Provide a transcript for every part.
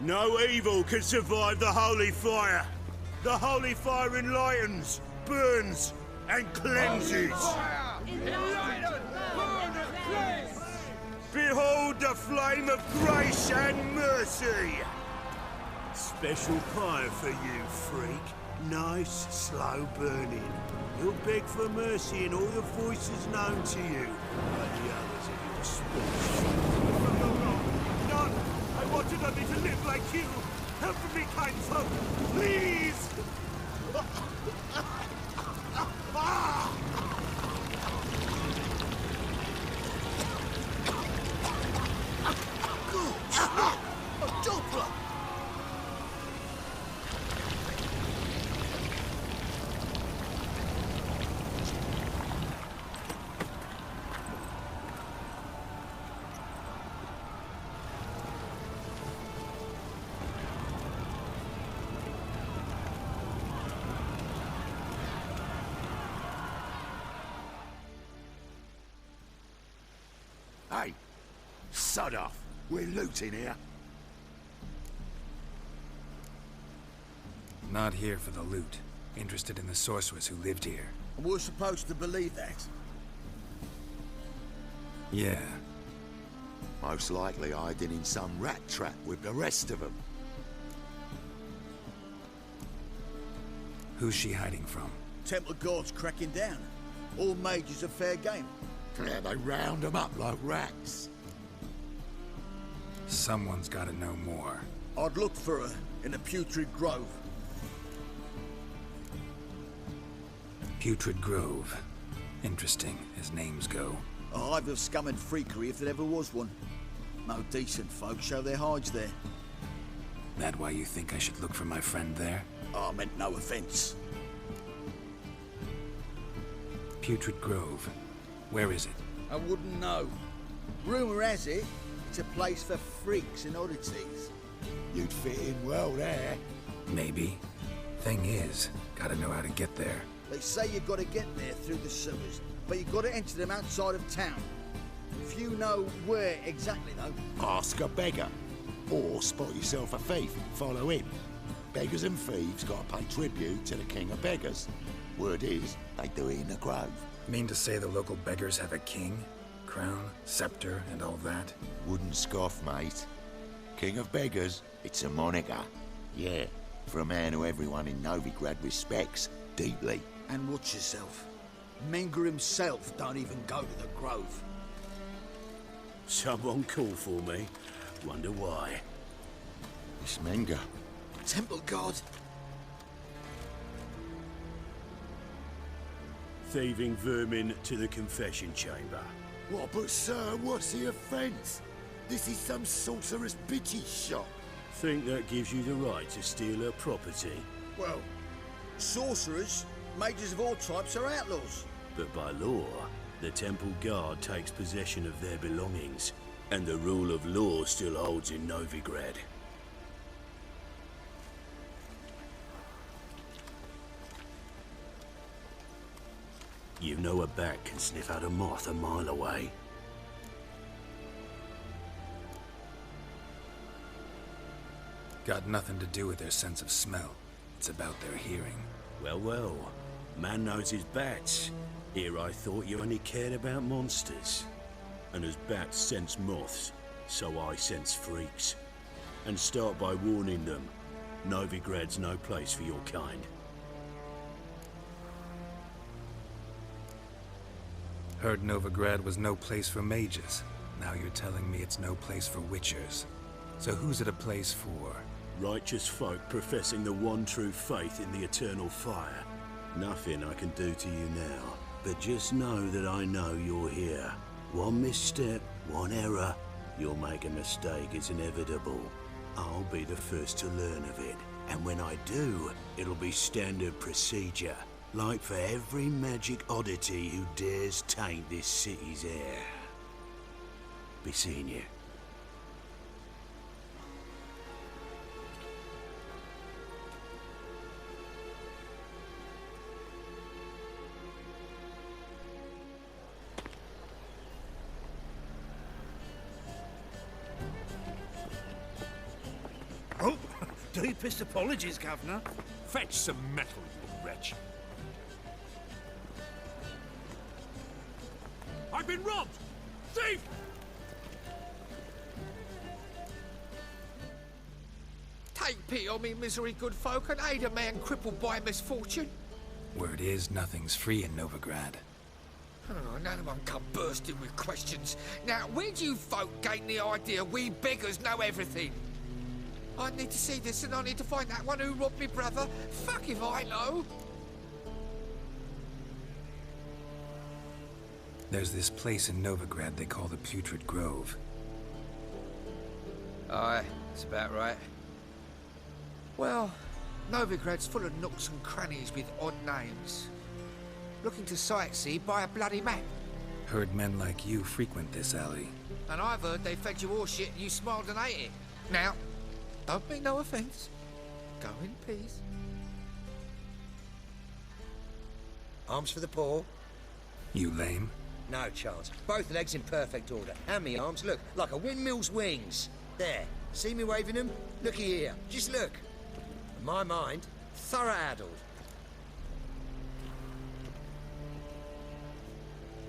No evil can survive the holy fire. The holy fire enlightens, burns, and cleanses. Behold the flame of grace and mercy. Special fire for you, freak. Nice, slow burning. You'll beg for mercy in all the voices known to you, like the others of your species. None! I wanted only to live like you! Help me, kind folk! Please! Hey, sod off. We're looting here. Not here for the loot. Interested in the sorcerers who lived here. And we're supposed to believe that? Yeah. Most likely hiding in some rat trap with the rest of them. Who's she hiding from? Temple guards cracking down. All mages are fair game. Yeah, they round them up like rats. Someone's gotta know more. I'd look for her in the Putrid Grove. Putrid Grove. Interesting, as names go. A hive of scum and freakery if there ever was one. No decent folk show their hides there. That why you think I should look for my friend there? I meant no offense. Putrid Grove. Where is it? I wouldn't know. Rumour has it, it's a place for freaks and oddities. You'd fit in well there. Maybe. Thing is, gotta know how to get there. They say you gotta get there through the sewers, but you gotta enter them outside of town. If you know where exactly, though. Ask a beggar. Or spot yourself a thief, follow him. Beggars and thieves gotta pay tribute to the king of beggars. Word is, they do it in the grove. Mean to say the local beggars have a king? Crown, scepter, and all that? Wouldn't scoff, mate. King of beggars, it's a moniker. Yeah, for a man who everyone in Novigrad respects deeply. And watch yourself. Menger himself don't even go to the grove. Someone called for me. Wonder why. It's Menger. Temple guard. Thieving vermin to the confession chamber. What, but sir, what's the offence? This is some sorcerer's bitchy shop. Think that gives you the right to steal her property? Well, sorcerers, mages of all types are outlaws. But by law, the temple guard takes possession of their belongings, and the rule of law still holds in Novigrad. You know a bat can sniff out a moth a mile away. Got nothing to do with their sense of smell. It's about their hearing. Well, well. Man knows his bats. Here I thought you only cared about monsters. And as bats sense moths, so I sense freaks. And start by warning them. Novigrad's no place for your kind. Heard Novigrad was no place for mages. Now you're telling me it's no place for witchers. So who's it a place for? Righteous folk professing the one true faith in the eternal fire. Nothing I can do to you now, but just know that I know you're here. One misstep, one error, you'll make a mistake, it's inevitable. I'll be the first to learn of it, and when I do, it'll be standard procedure. Like for every magic oddity who dares taint this city's air. Be seeing you. Deepest apologies, Governor. Fetch some metal, you wretch. I've been robbed! Thief! Take pity on me, misery, good folk, and aid a man crippled by misfortune. Word is, nothing's free in Novigrad. Oh, none of them come bursting with questions. Now, where do you folk gain the idea we beggars know everything? I need to see this, and I need to find that one who robbed me brother. Fuck if I know. There's this place in Novigrad they call the Putrid Grove. Aye, that's about right. Well, Novigrad's full of nooks and crannies with odd names. Looking to sightsee, buy a bloody map. Heard men like you frequent this alley. And I've heard they fed you all shit and you smiled and ate it. Now, don't mean no offence. Go in peace. Arms for the poor? You lame? No chance. Both legs in perfect order. And me arms, look, like a windmill's wings. There. See me waving them? Looky here. Just look. My mind, thorough addled.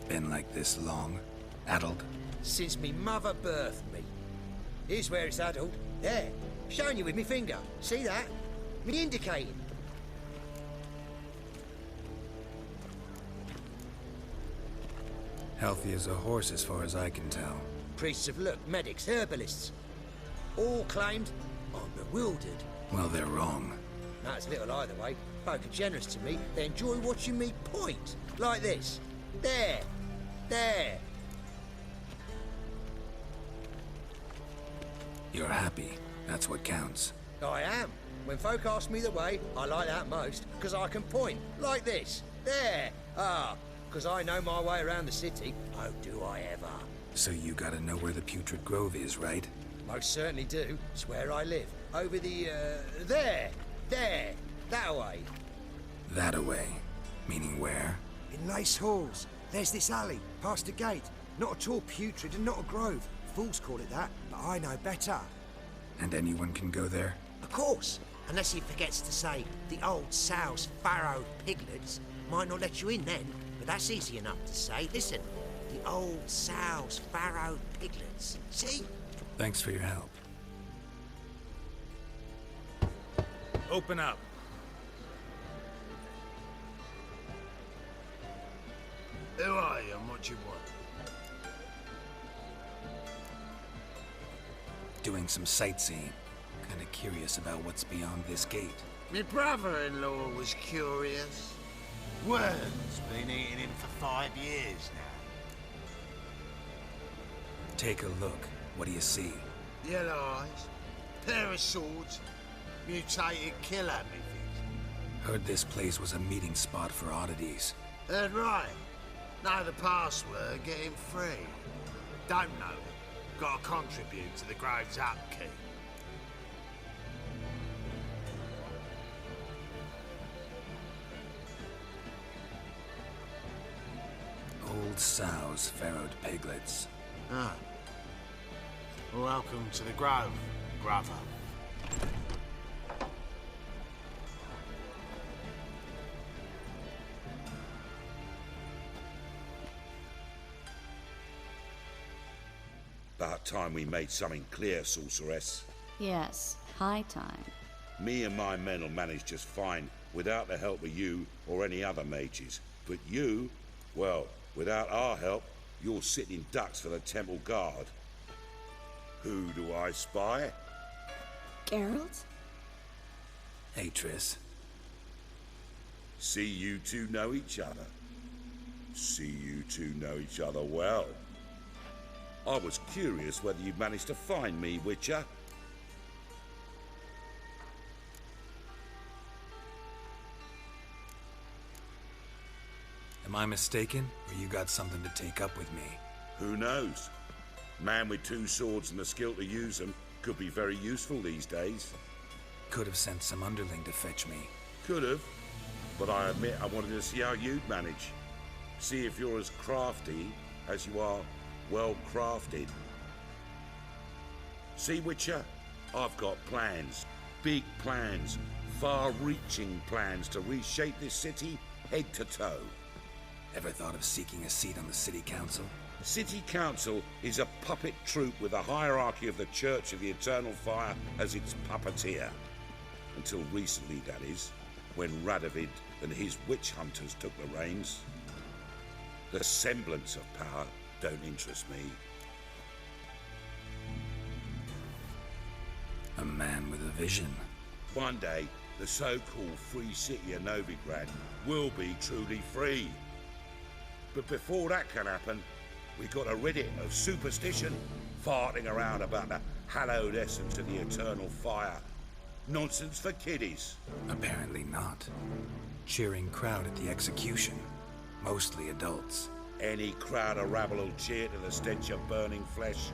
Been like this long? Addled? Since me mother birthed me. Here's where it's addled. There. Showing you with me finger. See that? Me indicating. Healthy as a horse as far as I can tell. Priests of look, medics, herbalists. All claimed I'm bewildered. Well, they're wrong. That's little either way. Folk are generous to me. They enjoy watching me point. Like this. There. There. You're happy. That's what counts. I am. When folk ask me the way, I like that most, because I can point. Like this. There. Ah. Because I know my way around the city. Oh, do I ever. So you gotta know where the Putrid Grove is, right? Most certainly do. It's where I live. Over the, there. There. That way. That-a-way. Meaning where? In Lace Halls. There's this alley, past a gate. Not at all putrid and not a grove. Fools call it that, but I know better. And anyone can go there? Of course. Unless he forgets to say the old sow's farrowed piglets. Might not let you in then, but that's easy enough to say. Listen, the old sow's farrowed piglets. See? Thanks for your help. Open up. Who are you and what you want? Doing some sightseeing. Kinda curious about what's beyond this gate. My brother-in-law was curious. Worm's been eating him for 5 years now. Take a look. What do you see? Yellow eyes, pair of swords, mutated killer, methinks. Heard this place was a meeting spot for oddities. Heard right. Know the password, get him free. Don't know it. Gotta contribute to the Grove's upkeep. Old sows, farrowed piglets. Ah. Welcome to the Grove, brother. About time we made something clear, sorceress. Yes, high time. Me and my men will manage just fine without the help of you or any other mages. But you, well, without our help, you're sitting ducks for the temple guard. Who do I spy? Geralt? Hey, Triss. See you two know each other. See you two know each other well. I was curious whether you'd managed to find me, Witcher. Am I mistaken, or you got something to take up with me? Who knows? Man with 2 swords and the skill to use them could be very useful these days. Could have sent some underling to fetch me. Could have, but I admit I wanted to see how you'd manage. See if you're as crafty as you are well crafted. See, Witcher, I've got plans. big plans, far-reaching plans to reshape this city head to toe. Ever thought of seeking a seat on the city council? City Council is a puppet troupe with a hierarchy of the Church of the Eternal Fire as its puppeteer. Until recently, that is, when Radovid and his witch hunters took the reins. The semblance of power don't interest me. A man with a vision. One day, the so-called free city of Novigrad will be truly free. But before that can happen, we got a rid of superstition, farting around about the hallowed essence of the eternal fire. Nonsense for kiddies. Apparently not. Cheering crowd at the execution. Mostly adults. Any crowd of rabble will cheer to the stench of burning flesh.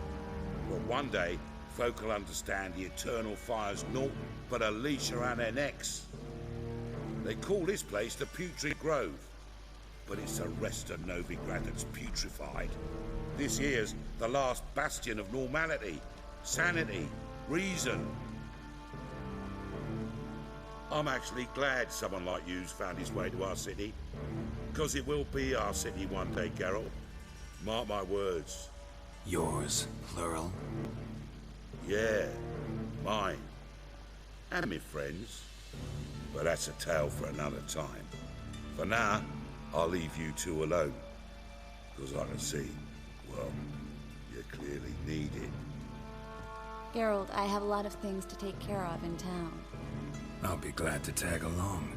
But one day, folk will understand the eternal fire's naught but a leash around their necks. They call this place the Putrid Grove, but it's the rest of Novigrad that's putrefied. This here's the last bastion of normality, sanity, reason. I'm actually glad someone like you's found his way to our city, because it will be our city one day, Geralt. Mark my words. Yours, plural? Yeah, mine. And my friends. But that's a tale for another time. For now, I'll leave you two alone. Because I can see, well, you clearly need it. Geralt, I have a lot of things to take care of in town. I'll be glad to tag along.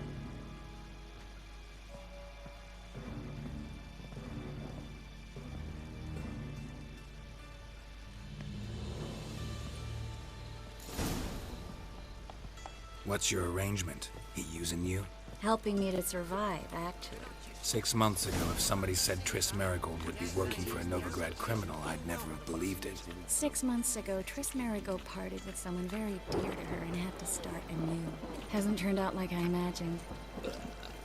What's your arrangement? He using you? Helping me to survive, actually. 6 months ago, if somebody said Triss Marigold would be working for a Novigrad criminal, I'd never have believed it. 6 months ago, Triss Marigold parted with someone very dear to her and had to start anew. Hasn't turned out like I imagined.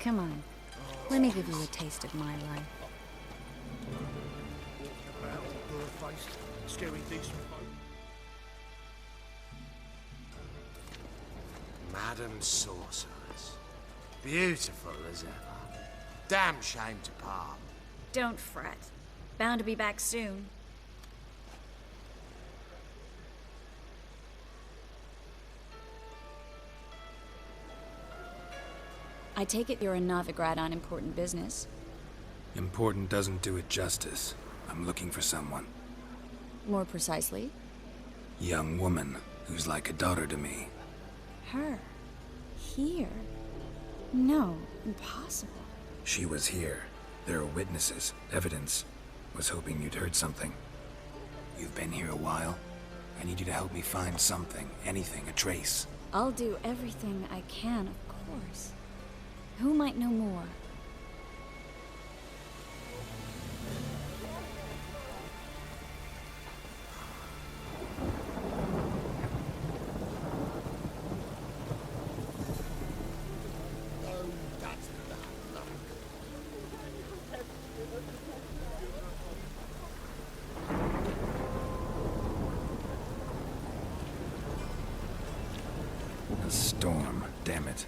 Come on, let me give you a taste of my life. Madam Sorceress. Beautiful as ever. Damn shame to part. Don't fret. Bound to be back soon. I take it you're in Novigrad on important business. Important doesn't do it justice. I'm looking for someone. More precisely? Young woman who's like a daughter to me. Her? Here? No, impossible. She was here. There are witnesses, evidence. Was hoping you'd heard something. You've been here a while. I need you to help me find something, anything, a trace. I'll do everything I can, of course. Who might know more? A storm, damn it.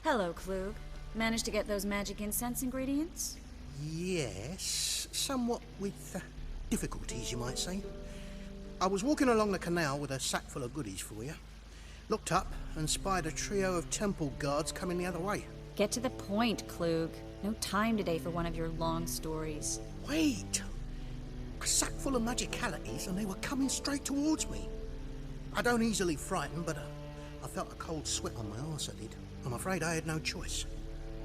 Hello, Klug. Managed to get those magic incense ingredients? Yes, somewhat with difficulties, you might say. I was walking along the canal with a sack full of goodies for you. Looked up and spied a trio of temple guards coming the other way. Get to the point, Klug. No time today for one of your long stories. Wait! A sack full of magicalities and they were coming straight towards me. I don't easily frighten, but I felt a cold sweat on my arse, I did. I'm afraid I had no choice.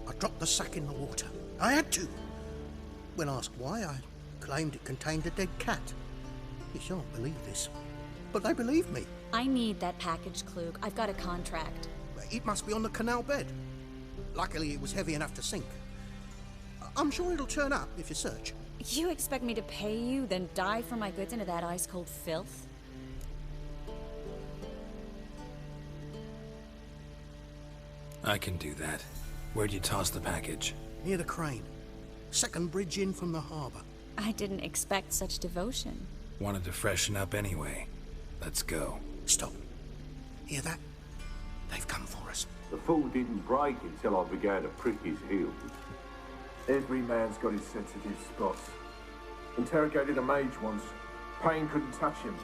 I dropped the sack in the water. I had to. When asked why, I claimed it contained a dead cat. You shan't believe this, but they believed me. I need that package, Klug. I've got a contract. It must be on the canal bed. Luckily, it was heavy enough to sink. I'm sure it'll turn up if you search. You expect me to pay you, then dive for my goods into that ice-cold filth? I can do that. Where'd you toss the package? Near the crane. Second bridge in from the harbour. I didn't expect such devotion. Wanted to freshen up anyway. Let's go. Stop. Hear that? They've come for us. The fall didn't break until I began to prick his heels. Every man's got his sensitive spots. Interrogated a mage once. Pain couldn't touch him.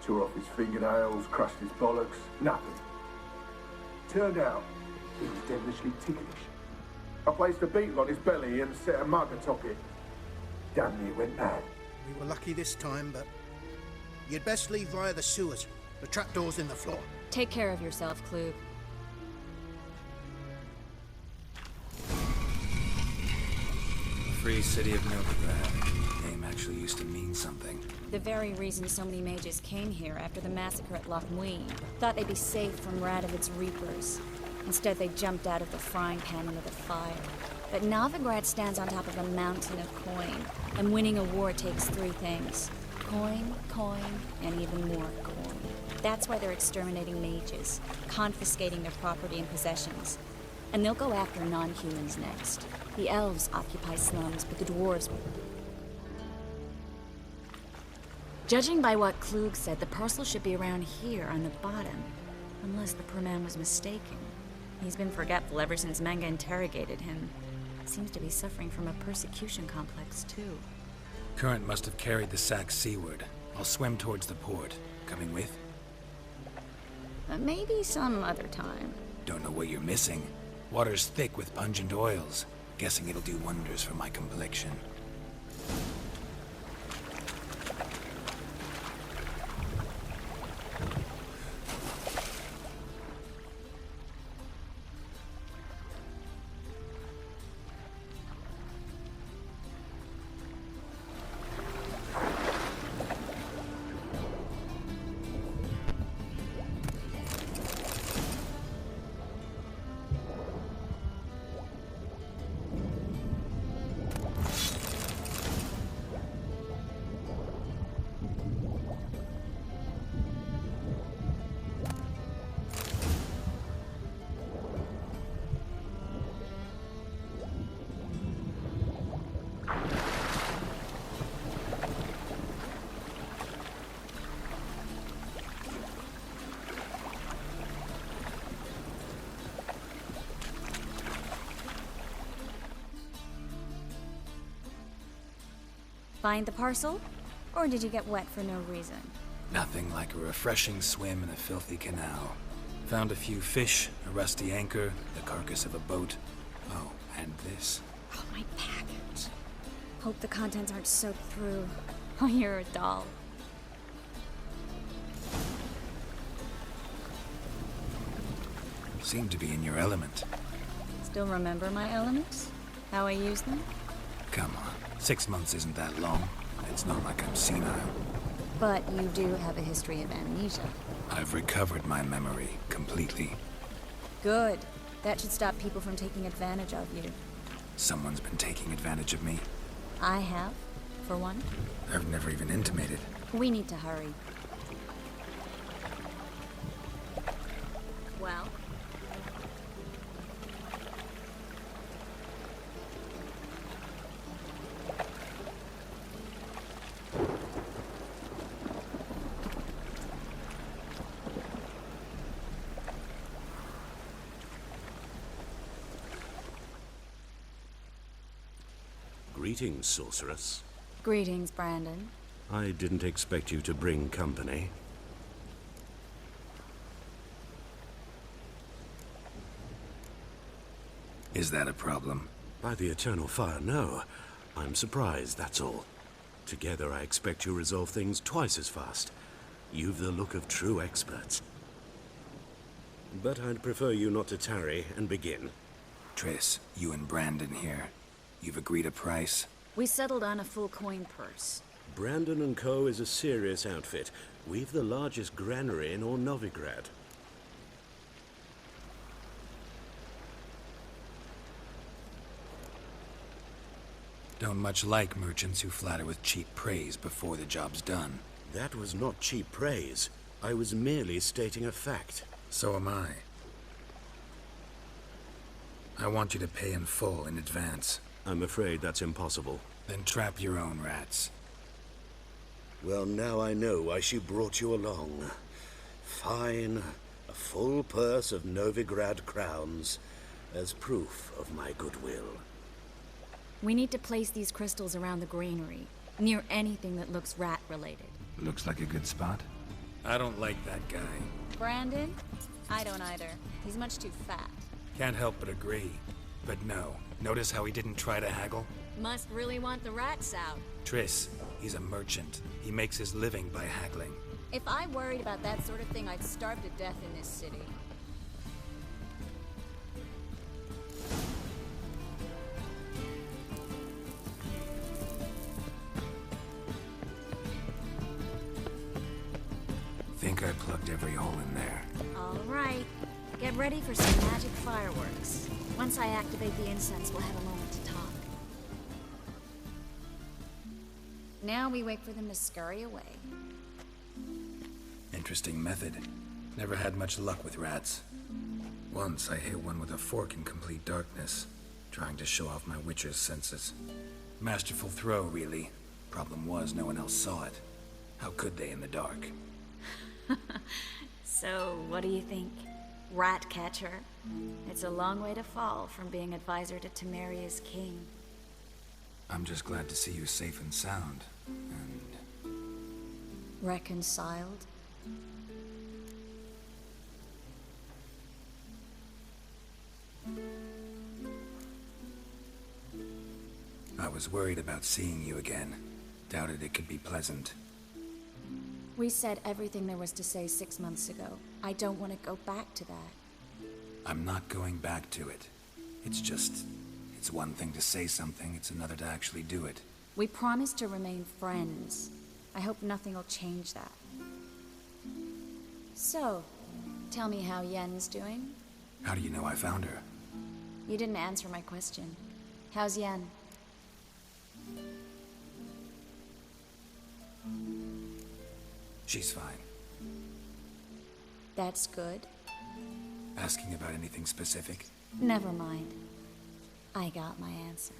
Tore off his fingernails, crushed his bollocks, nothing. Turned out, he was devilishly ticklish. I placed a beetle on his belly and set a mug atop it. Damn near went mad. We were lucky this time, but you'd best leave via the sewers. The trapdoor's in the floor. Take care of yourself, Klug. Free city of Novigrad. Name actually used to mean something. The very reason so many mages came here after the massacre at Loch Muin. Thought they'd be safe from Radovid's reapers. Instead, they jumped out of the frying pan into the fire. But Novigrad stands on top of a mountain of coin, and winning a war takes three things. Coin, and even more coin. That's why they're exterminating mages, confiscating their property and possessions. And they'll go after non-humans next. The elves occupy slums, but the dwarves... Judging by what Klug said, the parcel should be around here on the bottom. Unless the poor man was mistaken. He's been forgetful ever since Manga interrogated him. Seems to be suffering from a persecution complex, too. Current must have carried the sack seaward. I'll swim towards the port. Coming with? Maybe some other time. Don't know what you're missing. Water's thick with pungent oils. Guessing it'll do wonders for my complexion. Find the parcel? Or did you get wet for no reason? Nothing like a refreshing swim in a filthy canal. Found a few fish, a rusty anchor, the carcass of a boat. Oh, and this. Oh, my package. Hope the contents aren't soaked through. Oh, you're a doll. Seem to be in your element. Still remember my elements? How I use them? Come on. 6 months isn't that long. It's not like I'm senile. But you do have a history of amnesia. I've recovered my memory completely. Good. That should stop people from taking advantage of you. Someone's been taking advantage of me. I have, for one. I've never even intimated. We need to hurry. Well? Greetings, sorceress. Greetings, Brandon. I didn't expect you to bring company. Is that a problem? By the eternal fire, no. I'm surprised, that's all. Together, I expect you resolve things twice as fast. You've the look of true experts. But I'd prefer you not to tarry and begin. Triss, you and Brandon here. You've agreed a price? We settled on a full coin purse. Brandon & Co. is a serious outfit. We've the largest granary in all Novigrad. Don't much like merchants who flatter with cheap praise before the job's done. That was not cheap praise. I was merely stating a fact. So am I. I want you to pay in full in advance. I'm afraid that's impossible. Then trap your own rats. Well, now I know why she brought you along. Fine. A full purse of Novigrad crowns as proof of my goodwill. We need to place these crystals around the granary, near anything that looks rat-related. Looks like a good spot. I don't like that guy. Brandon? I don't either. He's much too fat. Can't help but agree. But no, notice how he didn't try to haggle? Must really want the rats out. Triss, he's a merchant. He makes his living by haggling. If I worried about that sort of thing, I'd starve to death in this city. Think I plugged every hole in there. All right. Get ready for some magic fireworks. Once I activate the incense, we'll have a moment to talk. Now we wait for them to scurry away. Interesting method. Never had much luck with rats. Once I hit one with a fork in complete darkness, trying to show off my witcher's senses. Masterful throw, really. Problem was, no one else saw it. How could they in the dark? So, what do you think? Rat catcher? It's a long way to fall from being advisor to Temeria's king. I'm just glad to see you safe and sound. And... reconciled? I was worried about seeing you again. Doubted it could be pleasant. We said everything there was to say 6 months ago. I don't want to go back to that. I'm not going back to it. It's one thing to say something, it's another to actually do it. We promised to remain friends. I hope nothing will change that. So, tell me how Yen's doing? How do you know I found her? You didn't answer my question. How's Yen? She's fine. That's good. Asking about anything specific? Never mind. I got my answer.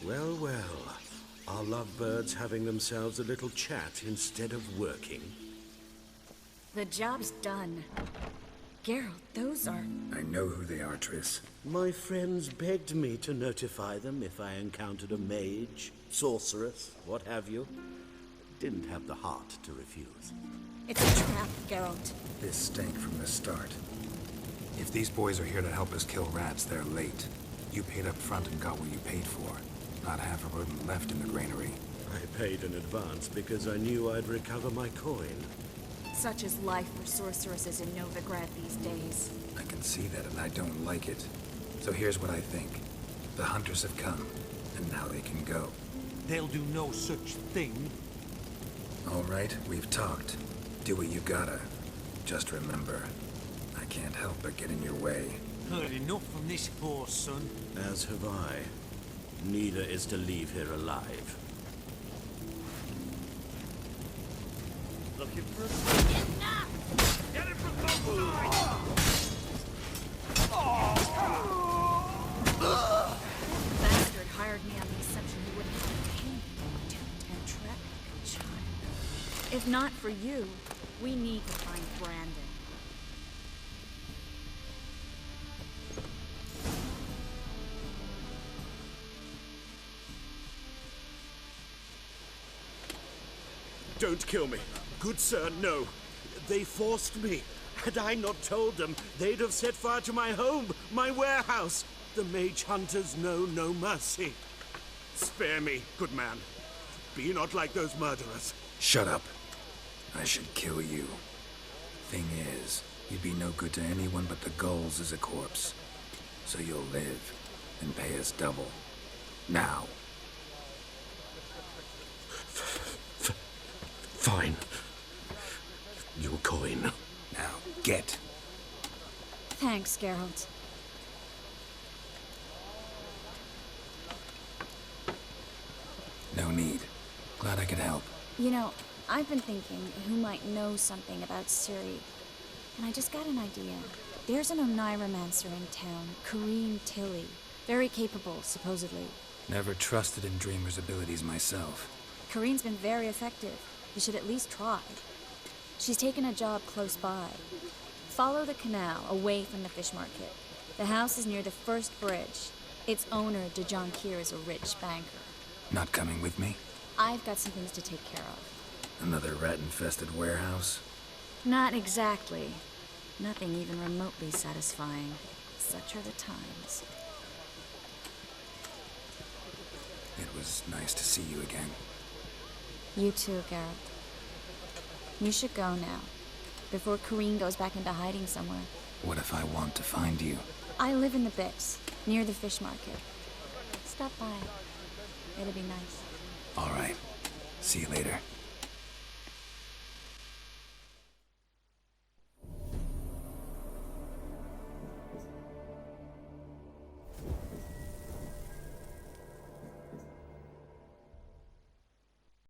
Well, well. Are lovebirds having themselves a little chat instead of working? The job's done. Geralt, those are... I know who they are, Triss. My friends begged me to notify them if I encountered a mage, sorceress, what have you. Didn't have the heart to refuse. It's a trap, Geralt. This stank from the start. If these boys are here to help us kill rats, they're late. You paid up front and got what you paid for. Not half a rodent left in the granary. I paid in advance because I knew I'd recover my coin. Such is life for sorceresses in Novigrad these days. I can see that, and I don't like it. So here's what I think. The hunters have come, and now they can go. They'll do no such thing. All right, we've talked. Do what you gotta. Just remember, I can't help but get in your way. Heard enough from this poor son. As have I. Neither is to leave here alive. Looking for a... Get it from both sides! Bastard hired me on the assumption he wouldn't have to pay me to trap like a child. If not for you, we need to find Brandon. Don't kill me. Good sir, no. They forced me. Had I not told them, they'd have set fire to my home, my warehouse. The mage hunters know no mercy. Spare me, good man. Be not like those murderers. Shut up. I should kill you. Thing is, you'd be no good to anyone but the gulls as a corpse. So you'll live and pay us double. Now. Fine. Your coin. Now, get. Thanks, Geralt. No need. Glad I could help. You know, I've been thinking who might know something about Ciri. And I just got an idea. There's an Oneiromancer in town, Kareem Tilly. Very capable, supposedly. Never trusted in Dreamer's abilities myself. Kareem's been very effective. You should at least try. She's taken a job close by. Follow the canal, away from the fish market. The house is near the first bridge. Its owner, Dejan Kier, is a rich banker. Not coming with me? I've got some things to take care of. Another rat-infested warehouse? Not exactly. Nothing even remotely satisfying. Such are the times. It was nice to see you again. You too, Geralt. You should go now, before Kareem goes back into hiding somewhere. What if I want to find you? I live in the Bix, near the fish market. Stop by. It'll be nice. All right. See you later.